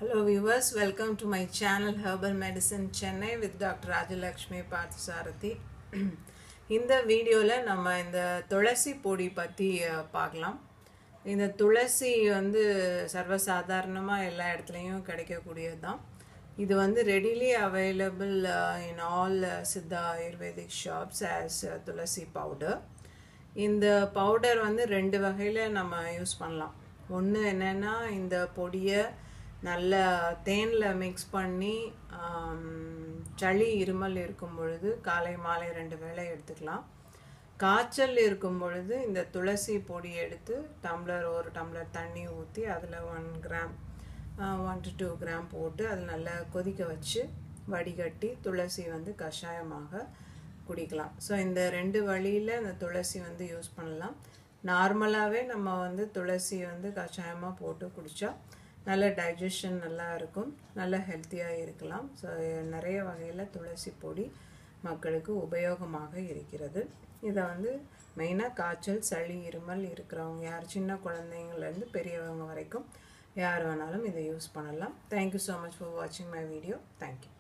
Hello viewers, welcome to my channel Herbal Medicine Chennai with Dr. Rajalakshmi Parthasarathi. இந்த வீடியோல நம்ம இந்த துளசி பொடி பத்தி பார்க்கலாம். இந்த துளசி வந்து சர்வசாதாரணமா எல்லா இடத்துலயும் கிடைக்கக்கூடியதுதான். இது வந்து readily available in all Siddha Ayurvedic shops as Thulasi powder. இந்த பவுடர் வந்து ரெண்டு வகையில நம்ம யூஸ் பண்ணலாம். ஒன்று என்னன்னா இந்த பொடியை நல்ல தேனில் மிக்ஸ் பண்ணி சளி இருமல் இருக்கும் பொழுது காலை மாலை 2 வேளை எடுத்துக்கலாம். காய்ச்சல் இருக்கும் பொழுது இந்த துளசி பொடி எடுத்து ஒரு டம்ளர் தண்ணி ஊற்றி அதில் 1 to 2 கிராம் போட்டு அதில் நல்லா கொதிக்க வச்சு வடிகட்டி துளசி வந்து கஷாயமாக குடிக்கலாம். ஸோ இந்த 2 வழியில் இந்த துளசி வந்து யூஸ் பண்ணலாம். நார்மலாகவே நம்ம வந்து துளசி வந்து கஷாயமாக போட்டு குடித்தா நல்ல டைஜஷன் நல்லா இருக்கும், நல்ல ஹெல்த்தியாக இருக்கலாம். ஸோ நிறைய வகையில் துளசி பொடி மக்களுக்கு உபயோகமாக இருக்கிறது. இதை வந்து மெயினாக காய்ச்சல் சளி இருமல் இருக்கிறவங்க யார் சின்ன குழந்தைங்கள்லேருந்து பெரியவங்க வரைக்கும் யார் வேணாலும் இதை யூஸ் பண்ணலாம். தேங்க்யூ ஸோ மச் ஃபார் வாட்சிங் மை வீடியோ. தேங்க்யூ.